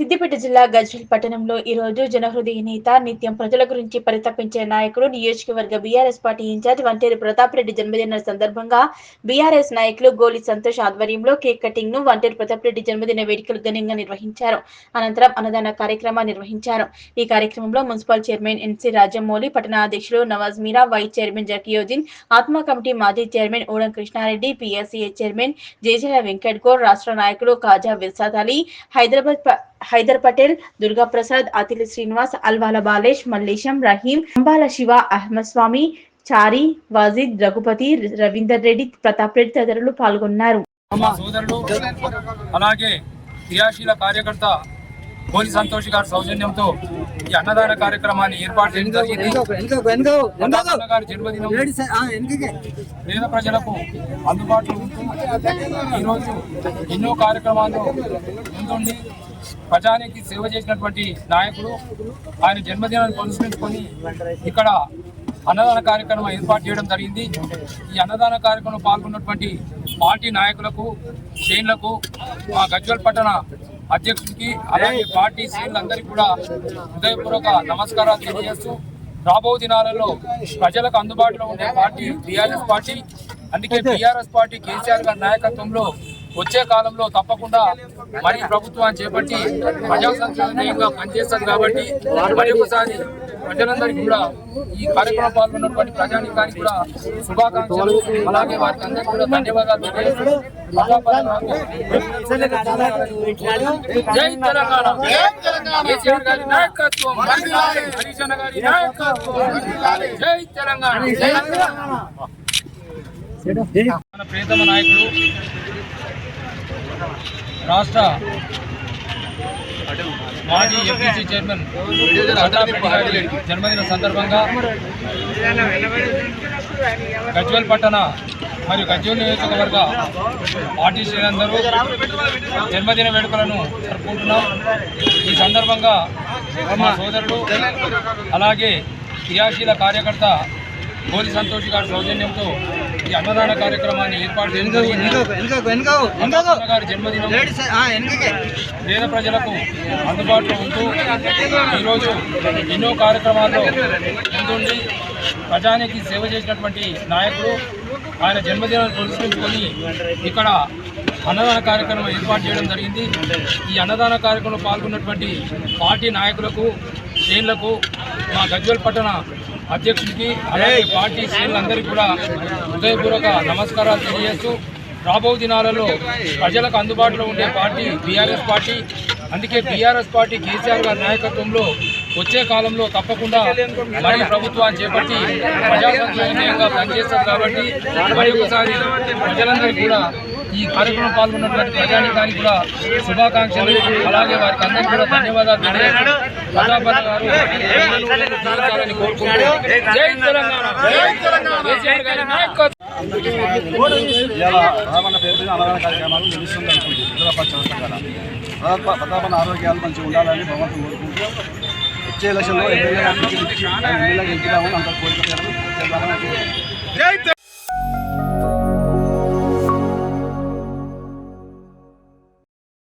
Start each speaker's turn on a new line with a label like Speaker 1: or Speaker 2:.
Speaker 1: సిద్దిపేట జిల్లా గజ్వేల్ పట్టణంలో ఈ రోజు జనహృదయ నేత, నిత్యం ప్రజల గురించి పరితపించే నాయకుడు, నియోజకవర్గ బీఆర్ఎస్ పార్టీ ఇన్ఛార్జ్ వంటేరు ప్రతాప్ రెడ్డి జన్మదిన సందర్భంగా బీఆర్ఎస్ నాయకులు గోలి సంతోష్ ఆధ్వర్యంలో కేక్ కటింగ్ ను వంటేరు ప్రతాప్ రెడ్డి జన్మదిన వేడుకలు ఘనంగా నిర్వహించారు. అనంతరం అన్నదాన కార్యక్రమాన్ని నిర్వహించారు. ఈ కార్యక్రమంలో మున్సిపల్ చైర్మన్ ఎన్సీ రాజమౌళి, పట్టణ అధ్యక్షులు నవాజ్ మీరా, వైస్ చైర్మన్ జకీయుద్దీన్, ఆత్మ కమిటీ మాజీ chairman Udam Krishna Reddy, PSCA chairman Jejela Venkat Goud, రాష్ట్ర నాయకులు ఖాజా విల్సాద్ అలీ, హైదర్ పటేల్, దుర్గా ప్రసాద్, అతిలి శ్రీనివాస్, అల్వాల బాలేష్, మల్లేశం, రహీం, అంబాల శివ, అహ్మద్ స్వామి, చారి, వాజిద్, రఘుపతి, రవీందర్ రెడ్డి, ప్రతాప్ రెడ్డి తదితరులు పాల్గొన్నారు.
Speaker 2: అలాగే క్రియాశీల కార్యకర్త గోలి సంతోష్ గారి సౌజన్యంతో ఈ అన్నదాన కార్యక్రమాన్ని ఏర్పాటు చేయడం జరిగింది. జన్మదినం పేద ప్రజలకు అందుబాటులో ఉంటూ ఈరోజు ఎన్నో కార్యక్రమాల్లో ముందుండి ప్రజానికి సేవ చేసినటువంటి నాయకుడు. ఆయన జన్మదినాన్ని పురస్కరించుకొని ఇక్కడ అన్నదాన కార్యక్రమం ఏర్పాటు చేయడం జరిగింది. ఈ అన్నదాన కార్యక్రమంలో పాల్గొన్నటువంటి పార్టీ నాయకులకు, శ్రేణులకు, మా గజ్వేల్ పట్టణ అధ్యక్షుడికి, అలాగే పార్టీ శ్రేణులందరికీ కూడా హృదయపూర్వక నమస్కారాలు తెలియజేస్తూ, రాబో దినాలలో ప్రజలకు అందుబాటులో ఉండే పార్టీ బీఆర్ఎస్ పార్టీ. అందుకే బీఆర్ఎస్ పార్టీ కేసీఆర్ గారి నాయకత్వంలో వచ్చే కాలంలో తప్పకుండా మరి ప్రభుత్వాన్ని చేపట్టి ప్రజా సంక్షేమంగా పనిచేస్తుంది. కాబట్టి మరి ఒకసారి ప్రజలందరికీ కూడా ఈ కార్యక్రమం పాల్గొన్నటువంటి ప్రజానీకానికి కూడా శుభాకాంక్షలు, అలాగే వారికి అందరికీ కూడా ధన్యవాదాలు తెలియజేస్తూ, జై తెలంగాణ, కేసీఆర్ గారి నాయకత్వం, హరీష్ అన్న గారి నాయకత్వం, జై తెలంగాణ. మన ప్రియతమ నాయకుడు, రాష్ట్ర మాజీ ఎంపీసీ చైర్మన్ ప్రతాప్ రెడ్డి గారి జన్మదిన సందర్భంగా గజ్వేల్ పట్టణ మరియు గజ్వేల్ నియోజకవర్గ పార్టీ శ్రేణులందరూ జన్మదిన వేడుకలను జరుపుకుంటున్నాం. ఈ సందర్భంగా మా సోదరుడు, అలాగే క్రియాశీల కార్యకర్త గోలి సంతోష్ గారి సౌజన్యంతో ఈ అన్నదాన కార్యక్రమాన్ని ఏర్పాటు చేయడం జరిగింది. గారి జన్మదినం పేద ప్రజలకు అందుబాటులో ఉంటూ ఈరోజు ఎన్నో కార్యక్రమాల్లో ముందుండి ప్రజానికి సేవ చేసినటువంటి నాయకుడు. ఆయన జన్మదినాన్ని పురస్కరించుకొని ఇక్కడ అన్నదాన కార్యక్రమం ఏర్పాటు చేయడం జరిగింది. ఈ అన్నదాన కార్యక్రమంలో పాల్గొన్నటువంటి పార్టీ నాయకులకు, శ్రేణులకు, మా గజ్వేల్ పట్టణ అధ్యక్షుడికి, అలాగే పార్టీ శ్రేణులందరికీ కూడా హృదయపూర్వక నమస్కారాలు తెలియజేస్తూ, రాబో దినాలలో ప్రజలకు అందుబాటులో ఉండే పార్టీ బీఆర్ఎస్ పార్టీ. అందుకే బీఆర్ఎస్ పార్టీ కేసీఆర్ గారి నాయకత్వంలో వచ్చే కాలంలో తప్పకుండా మరి ప్రభుత్వాన్ని చేపట్టి ప్రజా సంక్షేమంగా పనిచేస్తారు. కాబట్టి మరి ఒకసారి ప్రజలందరికీ కూడా ఈ కార్యక్రమం పాల్గొన్నటువంటి ప్రజానీకానికి కూడా శుభాకాంక్షలు, అలాగే వారికి అందరికీ కూడా ధన్యవాదాలు తెలియజేస్తూ, ప్రతాపన్న గారు కోరుకుంటూ, జై తెలంగాణ, కేసీఆర్ గారి నాయకత్వం.
Speaker 3: అన్నదాన కార్యక్రమాలు నిలుస్తుంది అనుకుంటుంది. ప్రతాపన్న ఆరోగ్యాలు మంచిగా ఉండాలని భగవంతుని కోరుకుంటూ, వచ్చే ఎలక్షన్లో ఎమ్మెల్యేగా గెలుపుదామని అంత కోరిక.